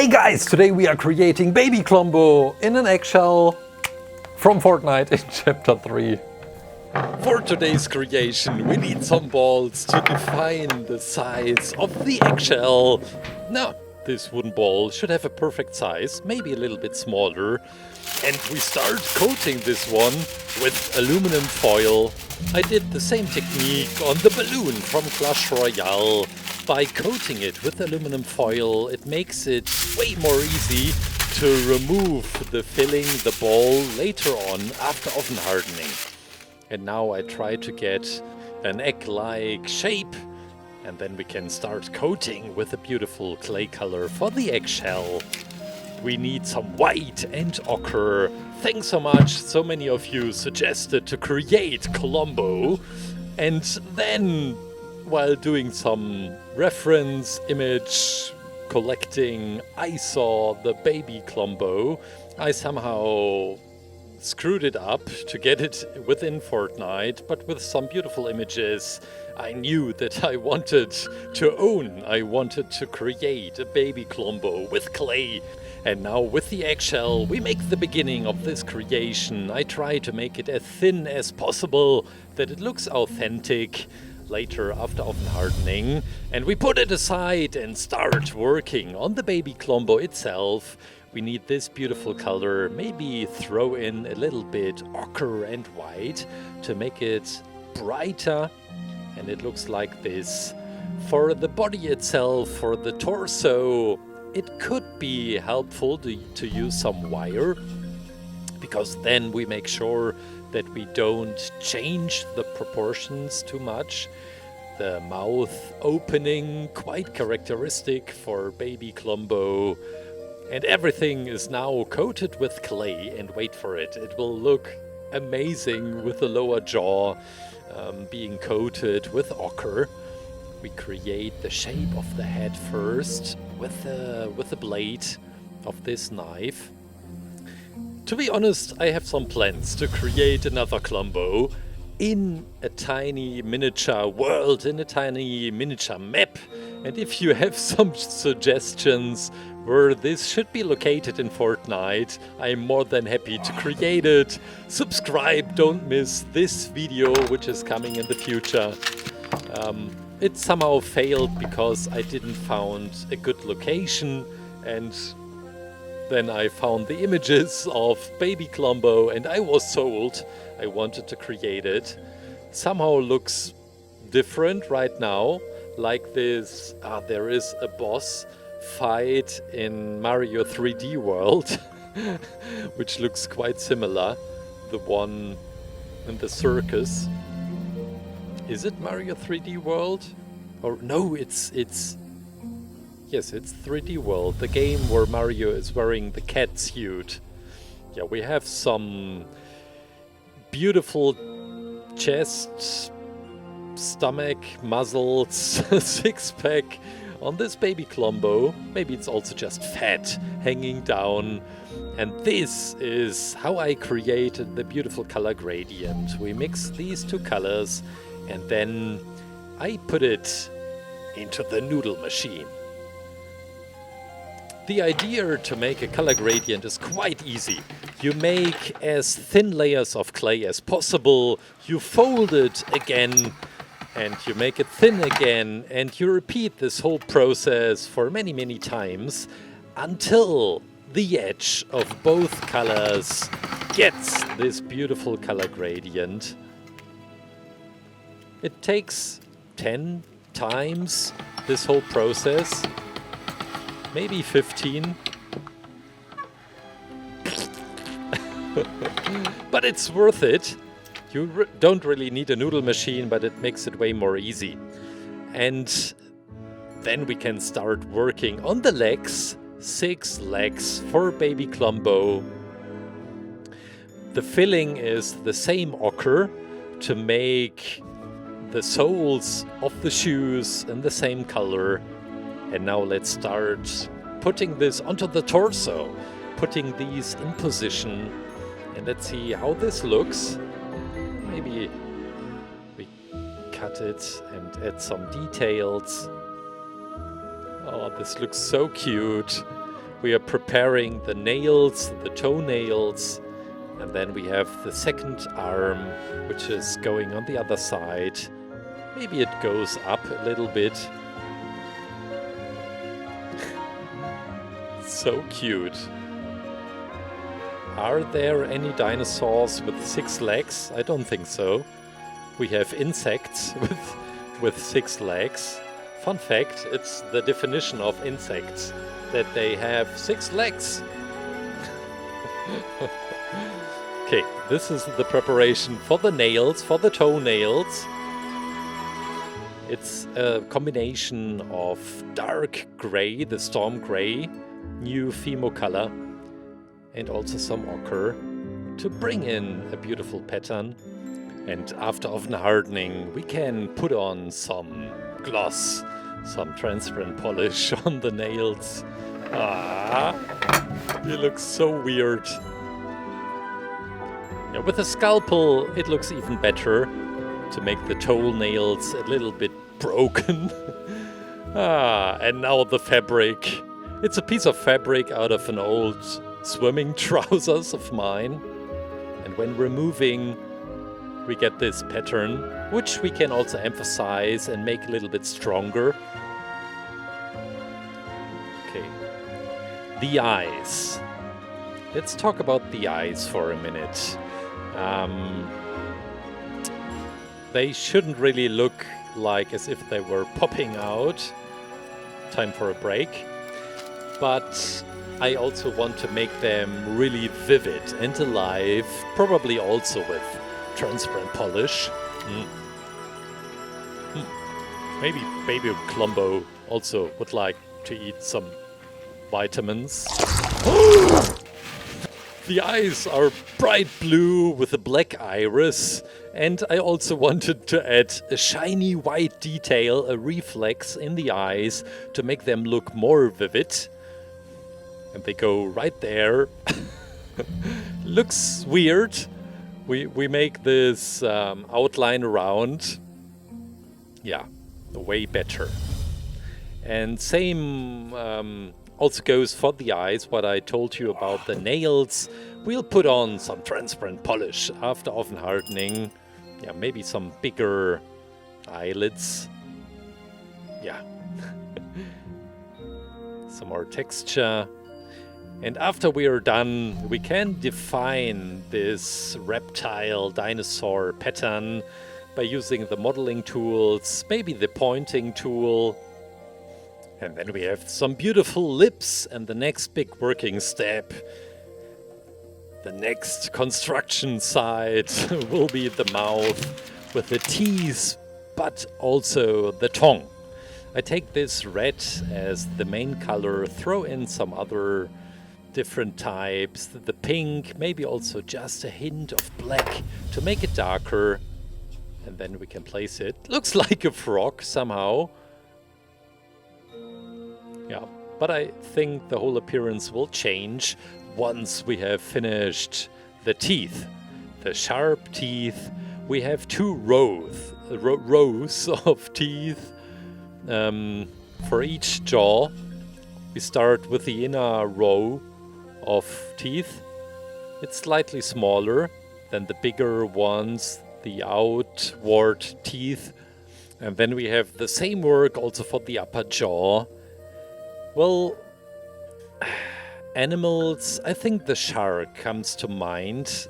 guys, today we are creating Baby Klombo in an eggshell from Fortnite in Chapter 3. For today's creation we need some balls to define the size of the eggshell. Now, this wooden ball should have a perfect size, maybe a little bit smaller. And we start coating this one with aluminum foil. I did the same technique on the balloon from Clash Royale. By coating it with aluminum foil, it makes it way more easy to remove the filling, the ball, later on after oven hardening. And now I try to get an egg-like shape, and then we can start coating with a beautiful clay color for the eggshell. We need some white and ochre. Thanks so much, so many of you suggested to create KLOMBO. And then, while doing some reference image collecting, I saw the Baby KLOMBO. I somehow screwed it up to get it within Fortnite, but with some beautiful images. I knew that I wanted to own, I wanted to create a Baby KLOMBO with clay. And now with the eggshell, we make the beginning of this creation. I try to make it as thin as possible, that it looks authentic later after oven hardening. And we put it aside and start working on the Baby KLOMBO itself. We need this beautiful color, maybe throw in a little bit ochre and white to make it brighter. And it looks like this. For the body itself, for the torso, it could be helpful to use some wire, because then we make sure that we don't change the proportions too much. The mouth opening, quite characteristic for Baby KLOMBO. And everything is now coated with clay, and wait for it. It will look amazing with the lower jaw being coated with ochre. We create the shape of the head first with the blade of this knife. To be honest, I have some plans to create another KLOMBO in a tiny miniature world, in a tiny miniature map. And if you have some suggestions where this should be located in Fortnite, I'm more than happy to create it. Subscribe, don't miss this video, which is coming in the future. It somehow failed because I didn't found a good location, and then I found the images of Baby KLOMBO and I was sold. I wanted to create it. Somehow looks different right now, like this. There is a boss fight in Mario 3D World, which looks quite similar. The one in the circus. Is it Mario 3D World? Or no, it's yes, it's 3D World, the game where Mario is wearing the cat suit. Yeah, we have some beautiful chest, stomach, muscles, six-pack on this Baby KLOMBO. Maybe it's also just fat hanging down. And this is how I created the beautiful color gradient. We mix these two colors, and then I put it into the noodle machine. The idea to make a color gradient is quite easy. You make as thin layers of clay as possible, you fold it again, and you make it thin again, and you repeat this whole process for many, many times until the edge of both colors gets this beautiful color gradient. It takes 10 times this whole process, maybe 15. But it's worth it. You don't really need a noodle machine, but it makes it way more easy. And then we can start working on the legs. 6 legs for Baby KLOMBO. The filling is the same ochre to make the soles of the shoes in the same color. And now let's start putting this onto the torso, putting these in position. And let's see how this looks. Maybe we cut it and add some details. Oh, this looks so cute. We are preparing the nails, the toenails, and then we have the second arm, which is going on the other side. Maybe it goes up a little bit. So cute. Are there any dinosaurs with 6 legs? I don't think so. We have insects with 6 legs. Fun fact, it's the definition of insects that they have 6 legs. Okay, this is the preparation for the nails, for the toenails. It's a combination of dark gray, the storm gray, new Fimo color, and also some ochre to bring in a beautiful pattern. And after oven hardening, we can put on some gloss, some transparent polish on the nails. Ah, it looks so weird. Yeah, with a scalpel, it looks even better to make the toenails a little bit broken. And now the fabric. It's a piece of fabric out of an old swimming trousers of mine. And when removing, we get this pattern, which we can also emphasize and make a little bit stronger. Okay. The eyes. Let's talk about the eyes for a minute. They shouldn't really look like as if they were popping out. Time for a break. But I also want to make them really vivid and alive, probably also with transparent polish. Maybe baby KLOMBO also would like to eat some vitamins. The eyes are bright blue with a black iris, and I also wanted to add a shiny white detail, a reflex in the eyes to make them look more vivid. And they go right there. Looks weird. We make this outline around. Yeah, way better. And same also goes for the eyes, what I told you about the nails. We'll put on some transparent polish after oven hardening. Yeah, maybe some bigger eyelids. Yeah. Some more texture. And after we are done, we can define this reptile dinosaur pattern by using the modeling tools, maybe the pointing tool. And then we have some beautiful lips, and the next big working step, the next construction site will be the mouth with the teeth, but also the tongue. I take this red as the main color, throw in some other different types, the pink, maybe also just a hint of black to make it darker, and then we can place it. Looks like a frog somehow. Yeah, but I think the whole appearance will change once we have finished the teeth, the sharp teeth. We have 2 rows of teeth for each jaw. We start with the inner row of teeth. It's slightly smaller than the bigger ones, the outward teeth. And then we have the same work also for the upper jaw. Well, animals, I think the shark comes to mind.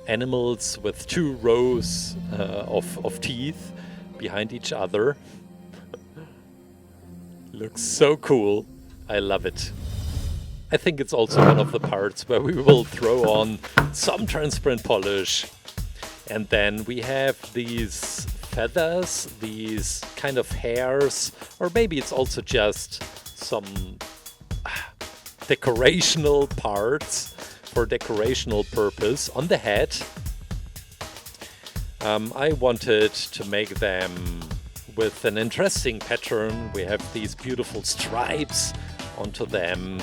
Animals with 2 rows of teeth behind each other. Looks so cool. I love it. I think it's also one of the parts where we will throw on some transparent polish. And then we have these feathers, these kind of hairs, or maybe it's also just some decorational parts for decorational purpose on the head. I wanted to make them with an interesting pattern. We have these beautiful stripes onto them.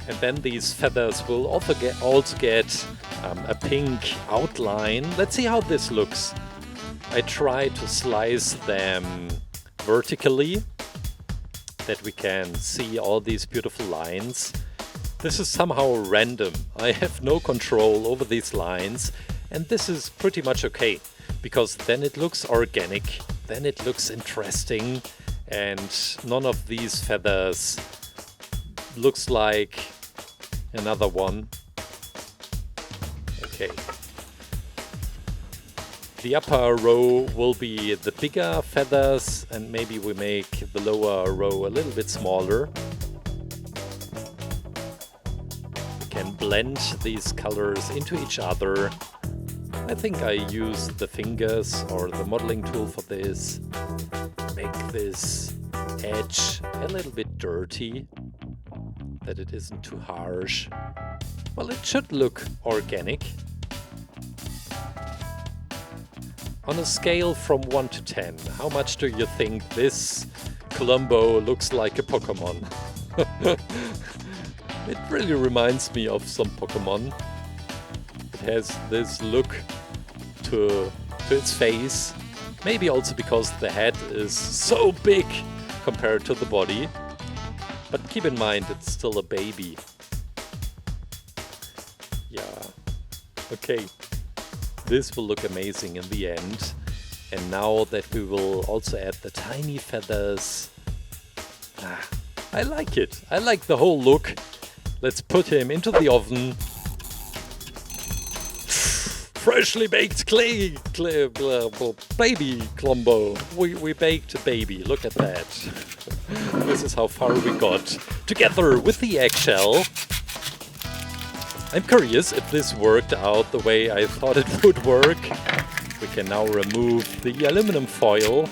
And then these feathers will also get a pink outline. Let's see how this looks. I try to slice them vertically that we can see all these beautiful lines. This is somehow random. I have no control over these lines, and this is pretty much okay, because then it looks organic, then it looks interesting, and none of these feathers looks like another one. Okay. The upper row will be the bigger feathers, and maybe we make the lower row a little bit smaller. We can blend these colors into each other. I think I use the fingers or the modeling tool for this. Make this edge a little bit dirty, that it isn't too harsh. Well, it should look organic. On a scale from 1 to 10, how much do you think this KLOMBO looks like a Pokemon? It really reminds me of some Pokemon. It has this look to its face. Maybe also because the head is so big compared to the body. But keep in mind, it's still a baby. Yeah. Okay. This will look amazing in the end. And now that we will also add the tiny feathers. I like it. I like the whole look. Let's put him into the oven. Freshly baked baby KLOMBO. We baked a baby. Look at that. This is how far we got. Together with the eggshell. I'm curious if this worked out the way I thought it would work. We can now remove the aluminum foil.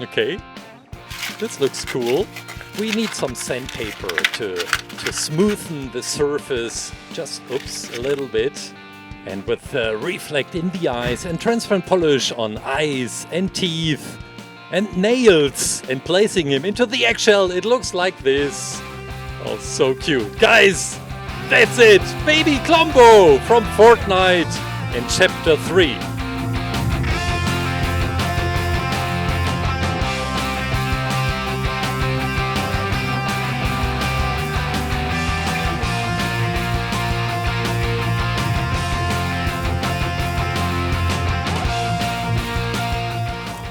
Okay, this looks cool. We need some sandpaper to smoothen the surface, just a little bit. And with reflect in the eyes and transparent polish on eyes and teeth and nails and placing him into the eggshell, it looks like this. Oh, so cute. Guys, that's it! Baby KLOMBO from Fortnite in Chapter 3.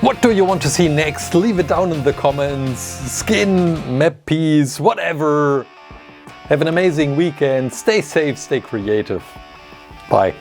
What do you want to see next? Leave it down in the comments. Skin, map piece, whatever. Have an amazing weekend. Stay safe, stay creative. Bye.